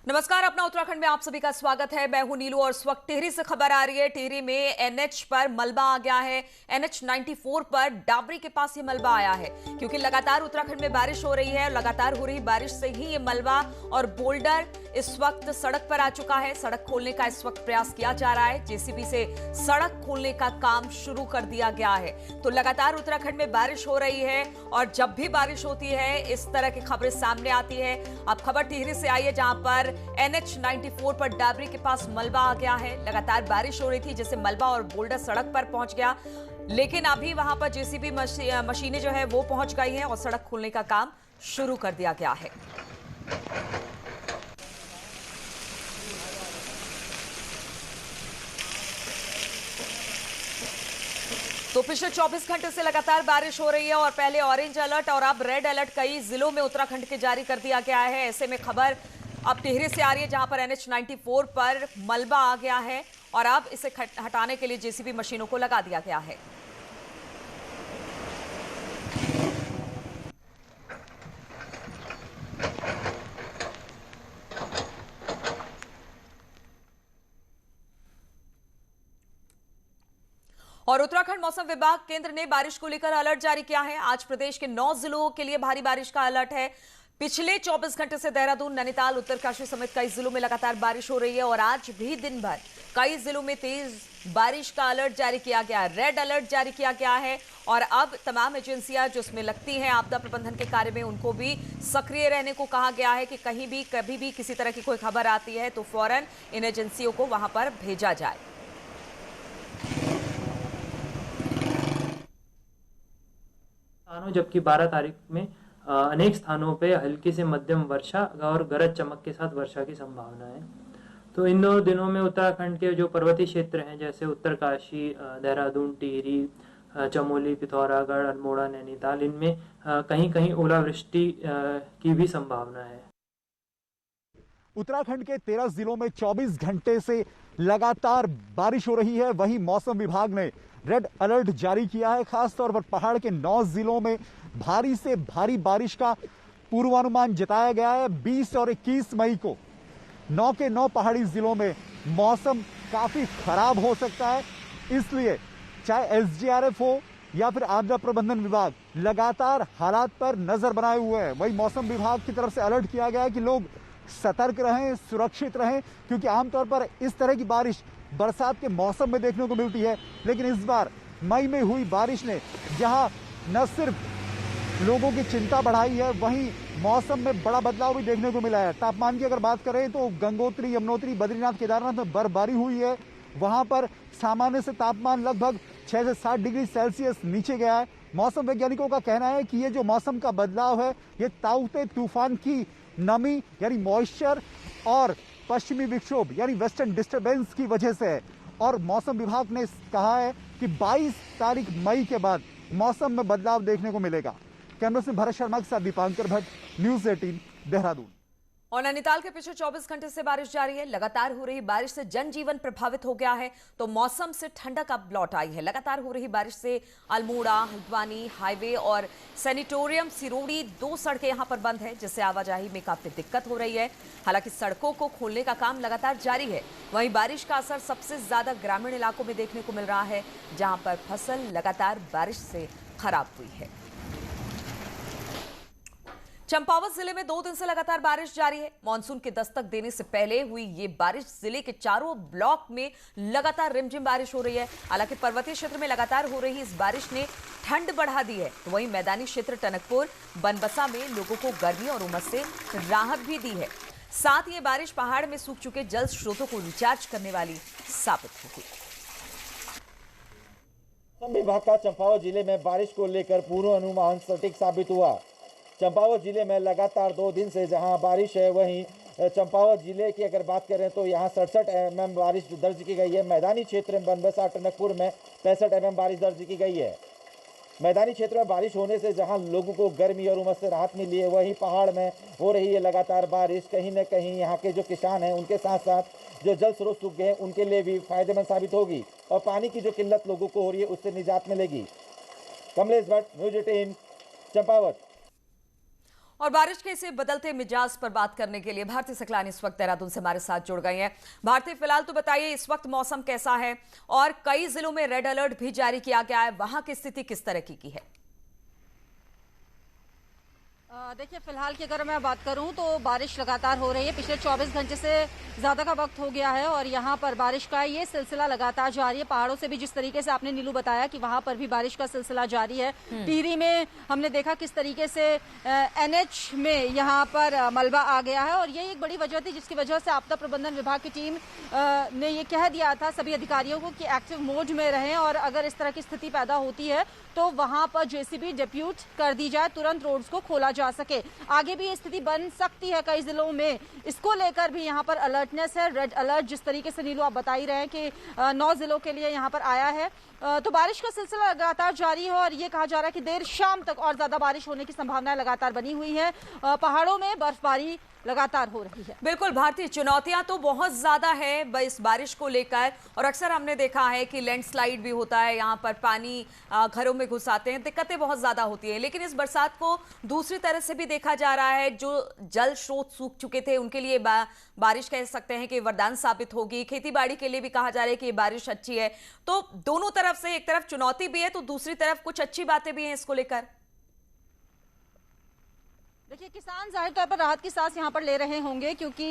नमस्कार, अपना उत्तराखंड में आप सभी का स्वागत है। मैं हूं नीलू और इस वक्त टिहरी से खबर आ रही है। टिहरी में एनएच पर मलबा आ गया है। एनएच 94 पर डाबरी के पास ये मलबा आया है क्योंकि लगातार उत्तराखंड में बारिश हो रही है और लगातार हो रही बारिश से ही ये मलबा और बोल्डर इस वक्त सड़क पर आ चुका है। सड़क खोलने का इस वक्त प्रयास किया जा रहा है। जेसीबी से सड़क खोलने का काम शुरू कर दिया गया है। तो लगातार उत्तराखंड में बारिश हो रही है और जब भी बारिश होती है इस तरह की खबरें सामने आती है। अब खबर टिहरी से आई है जहां पर एनएच 94 पर डाबरी के पास मलबा आ गया है। लगातार बारिश हो रही थी जिससे मलबा और बोल्डर सड़क पर पहुंच गया, लेकिन अभी वहां पर जेसीबी मशीनें जो है वो पहुंच गई हैं और सड़क खोलने का काम शुरू कर दिया गया है। तो पिछले 24 घंटे से लगातार बारिश हो रही है और पहले ऑरेंज अलर्ट और अब रेड अलर्ट कई जिलों में उत्तराखंड के जारी कर दिया गया है। ऐसे में खबर अब टिहरी से आ रही है जहां पर एनएच 94 पर मलबा आ गया है और अब इसे हटाने के लिए जेसीबी मशीनों को लगा दिया गया है। और उत्तराखंड मौसम विभाग केंद्र ने बारिश को लेकर अलर्ट जारी किया है। आज प्रदेश के 9 जिलों के लिए भारी बारिश का अलर्ट है। पिछले 24 घंटे से देहरादून, नैनीताल, उत्तरकाशी समेत कई जिलों में लगातार बारिश हो रही है और आज भी दिन भर कई जिलों में तेज बारिश का अलर्ट जारी किया गया है। रेड अलर्ट जारी किया गया है और अब तमाम एजेंसियां जो इसमें लगती हैं आपदा प्रबंधन के कार्य में, उनको भी सक्रिय रहने को कहा गया है कि कहीं भी कभी भी किसी तरह की कोई खबर आती है तो फौरन इन एजेंसियों को वहां पर भेजा जाए। जबकि 12 तारीख में अनेक स्थानों पे हल्की से मध्यम वर्षा और गरज चमक के साथ वर्षा की संभावना है। तो इन 2 दिनों में उत्तराखंड के जो पर्वतीय क्षेत्र हैं जैसे उत्तरकाशी, देहरादून, टिहरी, चमोली, पिथौरागढ़, अल्मोड़ा, नैनीताल, इनमें कहीं कहीं ओलावृष्टि की भी संभावना है। उत्तराखंड के 13 जिलों में 24 घंटे से लगातार बारिश हो रही है। वहीं मौसम विभाग ने रेड अलर्ट जारी किया है। खासतौर पर पहाड़ के 9 जिलों में भारी से भारी बारिश का पूर्वानुमान जताया गया है। 20 और 21 मई को 9 के 9 पहाड़ी जिलों में मौसम काफी खराब हो सकता है। इसलिए चाहे एसडीआरएफ हो या फिर आपदा प्रबंधन विभाग लगातार हालात पर नजर बनाए हुए हैं। वही मौसम विभाग की तरफ से अलर्ट किया गया है कि लोग सतर्क रहें, सुरक्षित रहें, क्योंकि आमतौर पर इस तरह की बारिश बरसात के मौसम में देखने को मिलती है, लेकिन इस बार मई में हुई बारिश ने जहां न सिर्फ लोगों की चिंता बढ़ाई है, वहीं मौसम में बड़ा बदलाव भी देखने को मिला है। तापमान की अगर बात करें तो गंगोत्री, यमुनोत्री, बद्रीनाथ, केदारनाथ में बर्फबारी हुई है। वहां पर सामान्य से तापमान लगभग 6 से 7 डिग्री सेल्सियस नीचे गया है। मौसम वैज्ञानिकों का कहना है कि ये जो मौसम का बदलाव है ये ताउते तूफान की नमी यानी मॉइस्चर और पश्चिमी विक्षोभ यानी वेस्टर्न डिस्टर्बेंस की वजह से है। और मौसम विभाग ने कहा है कि 22 तारीख मई के बाद मौसम में बदलाव देखने को मिलेगा। कैमरा से भरत शर्मा के साथ दीपांकर भट्ट, न्यूज़ 18, देहरादून। और नैनीताल के पिछले 24 घंटे से बारिश जारी है। लगातार हो रही बारिश से जनजीवन प्रभावित हो गया है तो मौसम से ठंडक अब लौट आई है। लगातार हो रही बारिश से अल्मोड़ा, हल्द्वानी हाईवे और सैनिटोरियम सिरोड़ी 2 सड़कें यहां पर बंद है, जिससे आवाजाही में काफी दिक्कत हो रही है। हालांकि सड़कों को खोलने का काम लगातार जारी है। वहीं बारिश का असर सबसे ज्यादा ग्रामीण इलाकों में देखने को मिल रहा है, जहां पर फसल लगातार बारिश से खराब हुई है। चंपावत जिले में 2 दिन से लगातार बारिश जारी है। मानसून के दस्तक देने से पहले हुई ये बारिश जिले के चारों ब्लॉक में लगातार रिमझिम बारिश हो रही है। हालांकि पर्वतीय क्षेत्र में लगातार हो रही इस बारिश ने ठंड बढ़ा दी है, तो वहीं मैदानी क्षेत्र टनकपुर, बनबसा में लोगों को गर्मी और उमस से राहत भी दी है। साथ ही ये बारिश पहाड़ में सूख चुके जल स्रोतों को रिचार्ज करने वाली साबित होगी। मौसम विभाग का चंपावत जिले में बारिश को लेकर पूर्वानुमान सटीक साबित हुआ। चंपावत जिले में लगातार 2 दिन से जहां बारिश है, वहीं चंपावत जिले की अगर बात करें तो यहां 67 mm बारिश दर्ज की गई है। मैदानी क्षेत्र में बनबसा, टनकपुर में 65 mm बारिश दर्ज की गई है। मैदानी क्षेत्र में बारिश होने से जहां लोगों को गर्मी और उमस से राहत मिली है, वहीं पहाड़ में हो रही है लगातार बारिश कहीं न कहीं यहाँ के जो किसान हैं उनके साथ साथ जो जल स्रोत सूख गए हैं उनके लिए भी फायदेमंद साबित होगी और पानी की जो किल्लत लोगों को हो रही है उससे निजात मिलेगी। कमलेश भट्ट, न्यूज़ 18, चंपावत। और बारिश के इसे बदलते मिजाज पर बात करने के लिए भारती सकलानी इस वक्त देहरादून से हमारे साथ जुड़ गई हैं। भारती, फिलहाल तो बताइए इस वक्त मौसम कैसा है और कई जिलों में रेड अलर्ट भी जारी किया गया है, वहां की स्थिति किस तरह की है? देखिए, फिलहाल की अगर मैं बात करूं तो बारिश लगातार हो रही है। पिछले 24 घंटे से ज़्यादा का वक्त हो गया है और यहां पर बारिश का ये सिलसिला लगातार जारी है। पहाड़ों से भी, जिस तरीके से आपने नीलू बताया कि वहां पर भी बारिश का सिलसिला जारी है। टिहरी में हमने देखा किस तरीके से NH में यहां पर मलबा आ गया है और यही एक बड़ी वजह थी जिसकी वजह से आपदा प्रबंधन विभाग की टीम ने ये कह दिया था सभी अधिकारियों को कि एक्टिव मोड में रहें और अगर इस तरह की स्थिति पैदा होती है तो वहां पर JCB डिप्यूट कर दी जाए, तुरंत रोड्स को खोला जा सके। आगे भी ये स्थिति बन सकती है कई जिलों में, इसको लेकर भी यहाँ पर अलर्टनेस है। रेड अलर्ट जिस तरीके से नीलू आप बता ही रहे हैं कि 9 जिलों के लिए यहाँ पर आया है। तो बारिश का सिलसिला लगातार जारी है और ये कहा जा रहा है कि देर शाम तक और ज्यादा बारिश होने की संभावनाएं लगातार बनी हुई है। पहाड़ों में बर्फबारी लगातार हो रही है। बिल्कुल भारतीय, चुनौतियां तो बहुत ज्यादा है इस बारिश को लेकर और अक्सर हमने देखा है कि लैंडस्लाइड भी होता है, यहाँ पर पानी घरों में घुस आते हैं, दिक्कतें बहुत ज्यादा होती है। लेकिन इस बरसात को दूसरी तरह से भी देखा जा रहा है, जो जल स्रोत सूख चुके थे उनके लिए बारिश कह सकते हैं कि वरदान साबित होगी। खेती बाड़ी के लिए भी कहा जा रहा है कि ये बारिश अच्छी है। तो दोनों तरफ से, एक तरफ चुनौती भी है तो दूसरी तरफ कुछ अच्छी बातें भी हैं इसको लेकर। देखिए, किसान जाहिर तौर पर राहत की सांस यहाँ पर ले रहे होंगे क्योंकि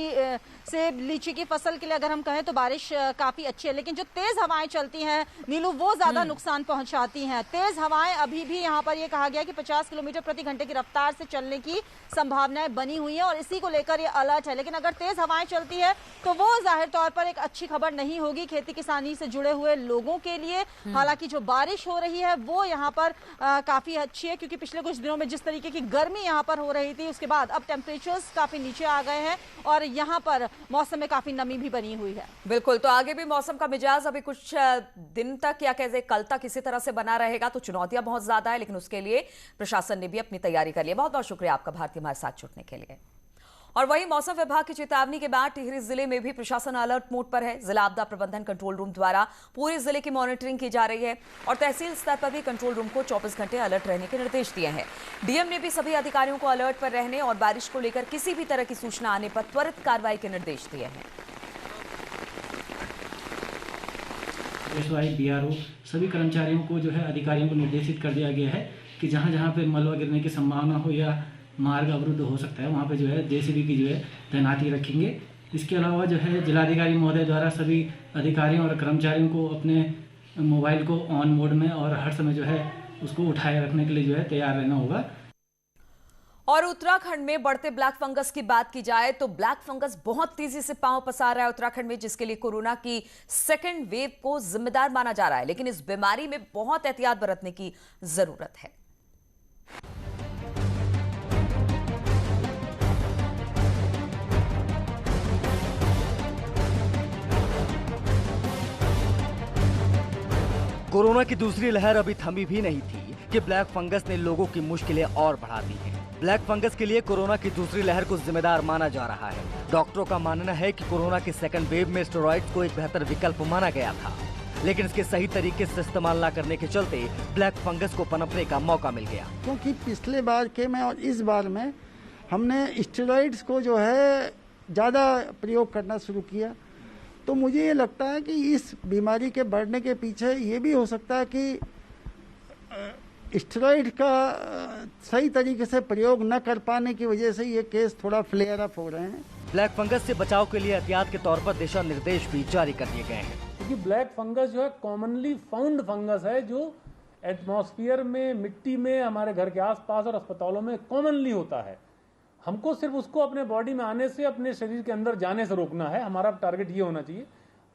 सेब लीची की फसल के लिए अगर हम कहें तो बारिश काफी अच्छी है, लेकिन जो तेज हवाएं चलती हैं नीलू वो ज्यादा नुकसान पहुंचाती हैं। तेज हवाएं अभी भी यहाँ पर ये कहा गया कि 50 किलोमीटर प्रति घंटे की रफ्तार से चलने की संभावनाएं बनी हुई है और इसी को लेकर ये अलर्ट है। लेकिन अगर तेज हवाएं चलती है तो वो जाहिर तौर पर एक अच्छी खबर नहीं होगी खेती किसानी से जुड़े हुए लोगों के लिए। हालांकि जो बारिश हो रही है वो यहाँ पर काफी अच्छी है क्योंकि पिछले कुछ दिनों में जिस तरीके की गर्मी यहाँ पर हो रही थी उसके बाद अब टेम्परेचर्स काफी नीचे आ गए हैं और यहाँ पर मौसम में काफी नमी भी बनी हुई है। बिल्कुल, तो आगे भी मौसम का मिजाज अभी कुछ दिन तक या कैसे कल तक इसी तरह से बना रहेगा, तो चुनौतियां बहुत ज्यादा है, लेकिन उसके लिए प्रशासन ने भी अपनी तैयारी कर ली है। बहुत बहुत शुक्रिया आपका भारती हमारे साथ जुड़ने के लिए। और वहीं मौसम विभाग की चेतावनी के बाद टिहरी जिले में भी प्रशासन अलर्ट मोड पर है। जिला आपदा प्रबंधन कंट्रोल रूम द्वारा पूरे जिले की मॉनिटरिंग की जा रही है और तहसील स्तर पर भी कंट्रोल रूम को 24 घंटे अलर्ट रहने के निर्देश दिए हैं। डीएम ने भी सभी अधिकारियों को अलर्ट पर रहने और बारिश को लेकर किसी भी तरह की सूचना आने पर त्वरित कार्रवाई के निर्देश दिए हैं। BRO सभी कर्मचारियों को जो है अधिकारियों को निर्देशित कर दिया गया है कि जहाँ जहाँ पे मलबा गिरने की संभावना हो या मार्ग अवरुद्ध हो सकता है वहाँ पे जो है JCB की जो है तैनाती रखेंगे। इसके अलावा जो है जिलाधिकारी महोदय द्वारा सभी अधिकारियों और कर्मचारियों को अपने मोबाइल को ऑन मोड में और हर समय जो है उसको उठाए रखने के लिए जो है तैयार रहना होगा। और उत्तराखंड में बढ़ते ब्लैक फंगस की बात की जाए तो ब्लैक फंगस बहुत तेजी से पांव पसार रहा है उत्तराखंड में, जिसके लिए कोरोना की सेकेंड वेव को जिम्मेदार माना जा रहा है। लेकिन इस बीमारी में बहुत एहतियात बरतने की जरूरत है। कोरोना की दूसरी लहर अभी थमी भी नहीं थी कि ब्लैक फंगस ने लोगों की मुश्किलें और बढ़ा दी हैं। ब्लैक फंगस के लिए कोरोना की दूसरी लहर को जिम्मेदार माना जा रहा है। डॉक्टरों का मानना है कि कोरोना की सेकंड वेव में स्टेरॉइड्स को एक बेहतर विकल्प माना गया था, लेकिन इसके सही तरीके से इस्तेमाल न करने के चलते ब्लैक फंगस को पनपने का मौका मिल गया। क्योंकि पिछले बार के में और इस बार में हमने स्टेरॉइड्स को जो है ज़्यादा प्रयोग करना शुरू किया, तो मुझे ये लगता है कि इस बीमारी के बढ़ने के पीछे ये भी हो सकता है कि स्टेरॉइड का सही तरीके से प्रयोग न कर पाने की वजह से ये केस थोड़ा फ्लेयर अप हो रहे हैं। ब्लैक फंगस से बचाव के लिए एहतियात के तौर पर दिशा निर्देश भी जारी कर दिए गए हैं। क्योंकि ब्लैक फंगस जो है कॉमनली फाउंड फंगस है, जो एटमॉस्फेयर में, मिट्टी में, हमारे घर के आसपास और अस्पतालों में कॉमनली होता है। हमको सिर्फ उसको अपने बॉडी में आने से, अपने शरीर के अंदर जाने से रोकना है। हमारा टारगेट ये होना चाहिए।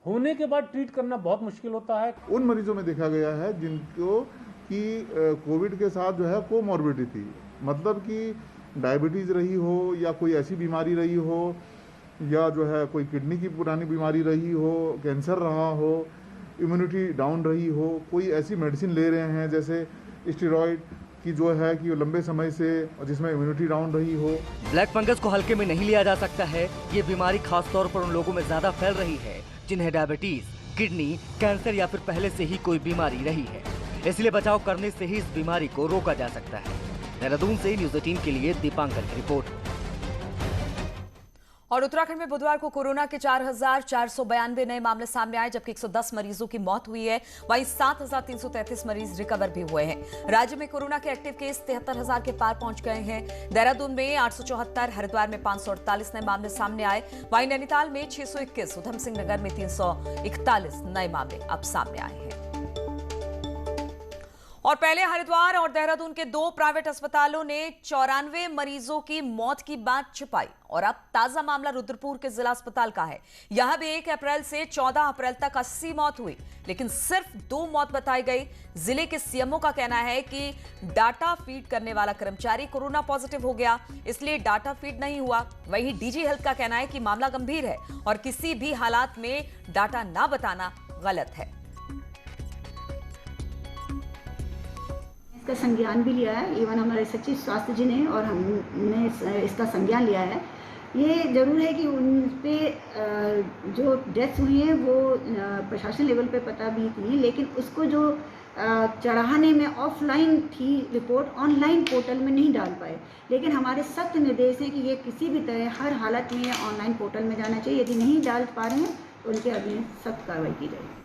होने के बाद ट्रीट करना बहुत मुश्किल होता है। उन मरीजों में देखा गया है जिनको कि कोविड के साथ जो है कोमॉर्बिडिटी थी, मतलब कि डायबिटीज़ रही हो या कोई ऐसी बीमारी रही हो या जो है कोई किडनी की पुरानी बीमारी रही हो, कैंसर रहा हो, इम्यूनिटी डाउन रही हो, कोई ऐसी मेडिसिन ले रहे हैं जैसे स्टेरॉइड की जो है कि लंबे समय से जिसमें इम्यूनिटी डाउन रही हो। ब्लैक फंगस को हल्के में नहीं लिया जा सकता है। ये बीमारी खास तौर पर उन लोगों में ज्यादा फैल रही है जिन्हें डायबिटीज, किडनी, कैंसर या फिर पहले से ही कोई बीमारी रही है। इसलिए बचाव करने से ही इस बीमारी को रोका जा सकता है। देहरादून से न्यूज 18 के लिए दीपांकर की रिपोर्ट। और उत्तराखंड में बुधवार को कोरोना के 4,492 नए मामले सामने आए, जबकि 110 मरीजों की मौत हुई है। वहीं 7,333 मरीज रिकवर भी हुए हैं। राज्य में कोरोना के एक्टिव केस 73,000 के पार पहुंच गए हैं। देहरादून में 874, हरिद्वार में 548 नए मामले सामने आए। वहीं नैनीताल में 621, उधम सिंह नगर में 341 नए मामले अब सामने आए हैं। और पहले हरिद्वार और देहरादून के 2 प्राइवेट अस्पतालों ने 94 मरीजों की मौत की बात छिपाई और अब ताजा मामला रुद्रपुर के जिला अस्पताल का है। यहां भी 1 अप्रैल से 14 अप्रैल तक 80 मौत हुई, लेकिन सिर्फ 2 मौत बताई गई। जिले के सीएमओ का कहना है कि डाटा फीड करने वाला कर्मचारी कोरोना पॉजिटिव हो गया, इसलिए डाटा फीड नहीं हुआ। वहीं डीजी हेल्थ का कहना है कि मामला गंभीर है और किसी भी हालात में डाटा ना बताना गलत है। इसका संज्ञान भी लिया है, इवन हमारे सचिव स्वास्थ्य जी ने, और हमने इसका संज्ञान लिया है। ये जरूर है कि उन पे जो डेथ्स हुई हैं वो प्रशासन लेवल पे पता भी थी, लेकिन उसको जो चढ़ाने में ऑफलाइन थी रिपोर्ट, ऑनलाइन पोर्टल में नहीं डाल पाए। लेकिन हमारे सख्त निर्देश है कि ये किसी भी तरह हर हालत में ऑनलाइन पोर्टल में जाना चाहिए। यदि नहीं डाल पा रहे हैं तो उनके अगले सख्त कार्रवाई की जाएगी।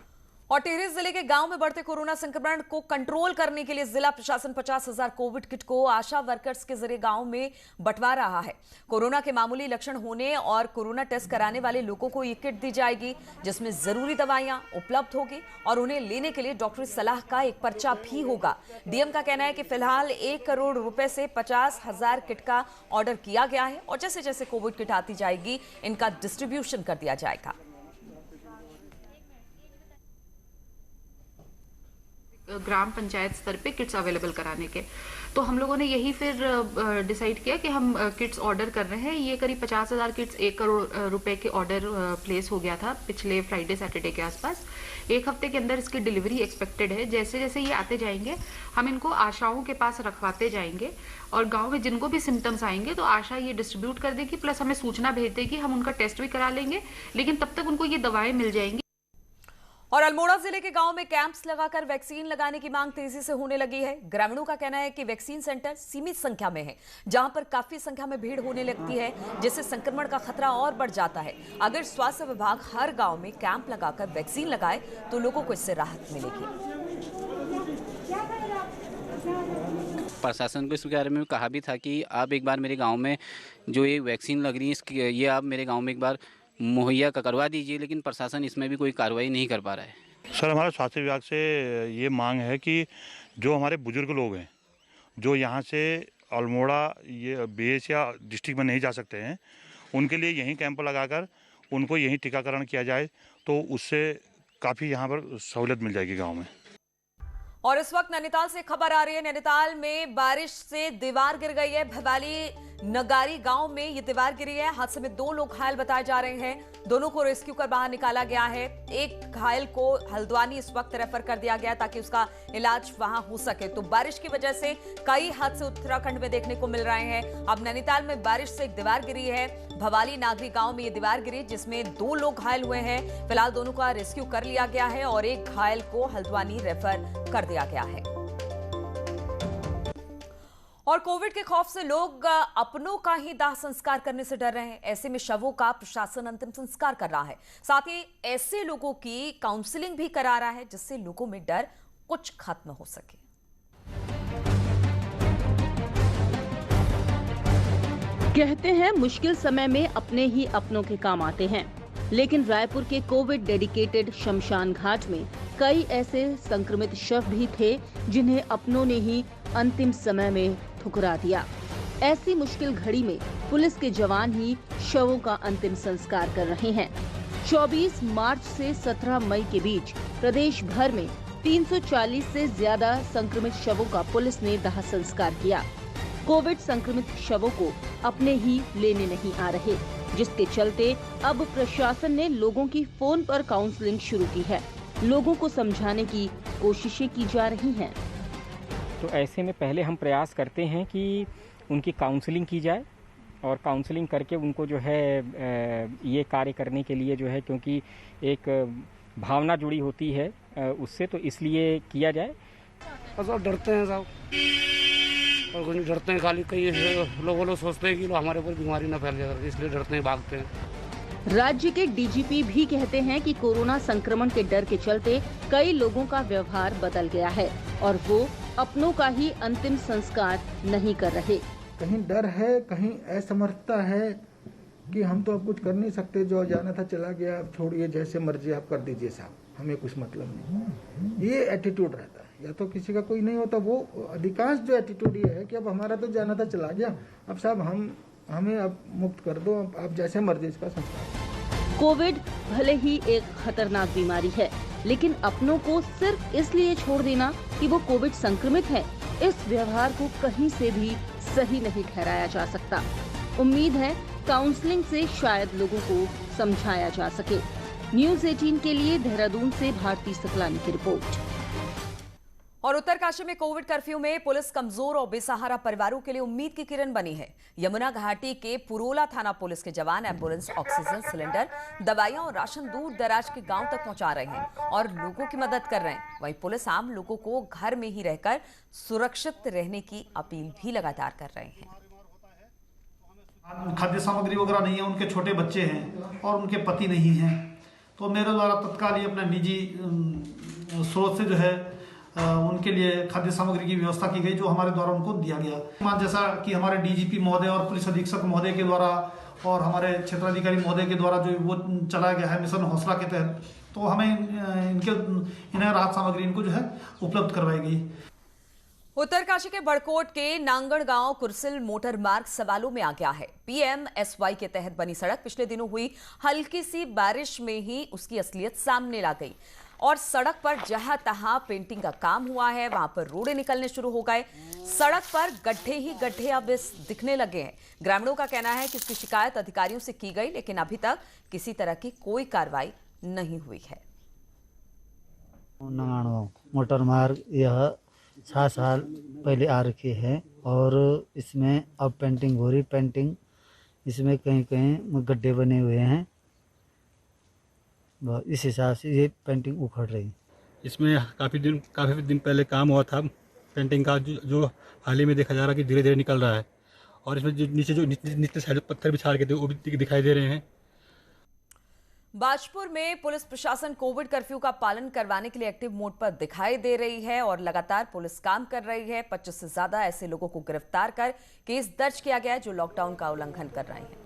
और टिहरी जिले के गांव में बढ़ते कोरोना संक्रमण को कंट्रोल करने के लिए जिला प्रशासन 50,000 कोविड किट को आशा वर्कर्स के जरिए गांव में बंटवा रहा है। कोरोना के मामूली लक्षण होने और कोरोना टेस्ट कराने वाले लोगों को ये किट दी जाएगी, जिसमें जरूरी दवाइयां उपलब्ध होगी और उन्हें लेने के लिए डॉक्टरी सलाह का एक पर्चा भी होगा। डीएम का कहना है कि फिलहाल 1 करोड़ रुपए से 50,000 किट का ऑर्डर किया गया है और जैसे जैसे कोविड किट आती जाएगी इनका डिस्ट्रीब्यूशन कर दिया जाएगा। ग्राम पंचायत स्तर पे किट्स अवेलेबल कराने के, तो हम लोगों ने यही फिर डिसाइड किया कि हम किट्स ऑर्डर कर रहे हैं। ये करीब 50,000 किट्स 1 करोड़ रुपए के ऑर्डर प्लेस हो गया था पिछले फ्राइडे सैटरडे के आसपास। 1 हफ्ते के अंदर इसकी डिलीवरी एक्सपेक्टेड है। जैसे जैसे ये आते जाएंगे हम इनको आशाओं के पास रखवाते जाएंगे और गांव में जिनको भी सिम्टम्स आएंगे तो आशा ये डिस्ट्रीब्यूट कर देगी, प्लस हमें सूचना भेज देगी। हम उनका टेस्ट भी करा लेंगे, लेकिन तब तक उनको ये दवाएं मिल जाएंगी। और अल्मोड़ा जिले के गांव में कैंप्स लगाकर वैक्सीन लगाने की मांग तेजी से होने लगी है। ग्रामीणों का कहना है कि वैक्सीन सेंटर सीमित संख्या में है, जहां पर काफी संख्या में भीड़ होने लगती है, जिससे संक्रमण का खतरा और बढ़ जाता है। अगर स्वास्थ्य विभाग हर गांव में कैंप लगाकर वैक्सीन लगाए तो लोगों को इससे राहत मिलेगी। प्रशासन को इस बारे में कहा भी था कि आप एक बार मेरे गाँव में जो ये वैक्सीन लग रही है ये आप मेरे गाँव में एक बार मुहैया करवा दीजिए, लेकिन प्रशासन इसमें भी कोई कार्रवाई नहीं कर पा रहा है। सर, हमारे स्वास्थ्य विभाग से ये मांग है कि जो हमारे बुजुर्ग लोग हैं जो यहाँ से अल्मोड़ा ये बेस या डिस्ट्रिक्ट में नहीं जा सकते हैं, उनके लिए यहीं कैंप लगाकर उनको यहीं टीकाकरण किया जाए तो उससे काफ़ी यहाँ पर सहूलियत मिल जाएगी गाँव में। और इस वक्त नैनीताल से खबर आ रही है। नैनीताल में बारिश से दीवार गिर गई है। भवाली नगारी गांव में ये दीवार गिरी है। हादसे में 2 लोग घायल बताए जा रहे हैं। दोनों को रेस्क्यू कर बाहर निकाला गया है। एक घायल को हल्द्वानी इस वक्त रेफर कर दिया गया ताकि उसका इलाज वहां हो सके। तो बारिश की वजह से कई हादसे उत्तराखंड में देखने को मिल रहे हैं। अब नैनीताल में बारिश से एक दीवार गिरी है। भवाली नागरी गांव में ये दीवार गिरी जिसमें 2 लोग घायल हुए हैं। फिलहाल दोनों का रेस्क्यू कर लिया गया है और एक घायल को हल्द्वानी रेफर कर दिया गया है। और कोविड के खौफ से लोग अपनों का ही दाह संस्कार करने से डर रहे हैं। ऐसे में शवों का प्रशासन अंतिम संस्कार कर रहा है। साथ ही ऐसे लोगों की काउंसलिंग भी करा रहा है जिससे लोगों में डर कुछ खत्म हो सके। कहते हैं मुश्किल समय में अपने ही अपनों के काम आते हैं, लेकिन रायपुर के कोविड डेडिकेटेड शमशान घाट में कई ऐसे संक्रमित शव भी थे जिन्हें अपनों ने ही अंतिम समय में ठुकरा दिया। ऐसी मुश्किल घड़ी में पुलिस के जवान ही शवों का अंतिम संस्कार कर रहे हैं। 24 मार्च से 17 मई के बीच प्रदेश भर में 340 से ज्यादा संक्रमित शवों का पुलिस ने दाह संस्कार किया। कोविड संक्रमित शवों को अपने ही लेने नहीं आ रहे, जिसके चलते अब प्रशासन ने लोगों की फोन पर काउंसलिंग शुरू की है। लोगों को समझाने की कोशिशें की जा रही हैं। तो ऐसे में पहले हम प्रयास करते हैं कि उनकी काउंसलिंग की जाए और काउंसलिंग करके उनको जो है ये कार्य करने के लिए जो है, क्योंकि एक भावना जुड़ी होती है उससे, तो इसलिए किया जाए। सब डरते हैं साहब, और कुछ नहीं डरते हैं। खाली कई लोग सोचते हैं कि हमारे ऊपर बीमारी ना फैल जाए, इसलिए डरते हैं, भागते हैं। राज्य के डीजीपी भी कहते हैं कि कोरोना संक्रमण के डर के चलते कई लोगों का व्यवहार बदल गया है और वो अपनों का ही अंतिम संस्कार नहीं कर रहे। कहीं डर है, कहीं असमर्थता है कि हम तो अब कुछ कर नहीं सकते, जो जाना था चला गया, अब छोड़िए, जैसे मर्जी आप कर दीजिए साहब, हमें कुछ मतलब नहीं। ये एटीट्यूड रहता है, या तो किसी का कोई नहीं होता, वो अधिकांश जो एटीट्यूड ये है कि अब हमारा तो जाना था चला गया, अब साहब हमें अब मुक्त कर दो, आप जैसे मर्जी इसका संस्कार। कोविड भले ही एक खतरनाक बीमारी है, लेकिन अपनों को सिर्फ इसलिए छोड़ देना कि वो कोविड संक्रमित है, इस व्यवहार को कहीं से भी सही नहीं ठहराया जा सकता। उम्मीद है काउंसलिंग से शायद लोगों को समझाया जा सके। न्यूज़ 18 के लिए देहरादून से भारती सकलानी की रिपोर्ट। और उत्तरकाशी में कोविड कर्फ्यू में पुलिस कमजोर और बेसहारा परिवारों के लिए उम्मीद की किरण बनी है। यमुना घाटी के पुरोला थाना पुलिस के जवान एम्बुलेंस, ऑक्सीजन सिलेंडर, दवाइयां और राशन दूर दराज के गांव तक पहुंचा रहे हैं और लोगों की मदद कर रहे हैं। वहीं पुलिस आम लोगों को घर में ही रहकर सुरक्षित रहने की अपील भी लगातार कर रहे हैं। खाद्य सामग्री वगैरह नहीं है, उनके छोटे बच्चे हैं और उनके पति नहीं हैं, तो मेरे द्वारा तत्काल ही अपना निजी स्रोत से जो है उनके लिए खाद्य सामग्री की व्यवस्था की गई, जो हमारे द्वारा उनको दिया गया। जैसा कि हमारे डीजीपी महोदय और पुलिस अधीक्षक महोदय के द्वारा और हमारे क्षेत्राधिकारी महोदय के द्वारा जो वो चलाया गया है मिशन हौसला के तहत, तो हमें इन्हें राहत सामग्री इनको जो है उपलब्ध करवाई गई। उत्तरकाशी के बड़कोट के नांगड़ गांव कुरसिल मोटर मार्ग सवालों में आ गया है। PMSY के तहत बनी सड़क पिछले दिनों हुई हल्की सी बारिश में ही उसकी असलियत सामने ला गई और सड़क पर जहां तहां पेंटिंग का काम हुआ है, वहां पर रोड़े निकलने शुरू हो गए। सड़क पर गड्ढे ही गड्ढे अब दिखने लगे हैं। ग्रामीणों का कहना है कि इसकी शिकायत अधिकारियों से की गई, लेकिन अभी तक किसी तरह की कोई कार्रवाई नहीं हुई है। मोटर मार्ग यह 7 साल पहले आ रखी है और इसमें अब पेंटिंग हो रही। पेंटिंग इसमें कहीं कहीं गड्ढे बने हुए हैं, इस हिसाब से ये पेंटिंग उखड़ रही। इसमें काफ़ी दिन पहले काम हुआ था पेंटिंग का, जो हाल ही में देखा जा रहा है कि धीरे धीरे निकल रहा है और इसमें जो नीचे साइड पत्थर बिछा के थे वो भी दिखाई दे रहे हैं। बाजपुर में पुलिस प्रशासन कोविड कर्फ्यू का पालन करवाने के लिए एक्टिव मोड पर दिखाई दे रही है और लगातार पुलिस काम कर रही है। 25 से ज्यादा ऐसे लोगों को गिरफ्तार कर केस दर्ज किया गया है जो लॉकडाउन का उल्लंघन कर रहे हैं।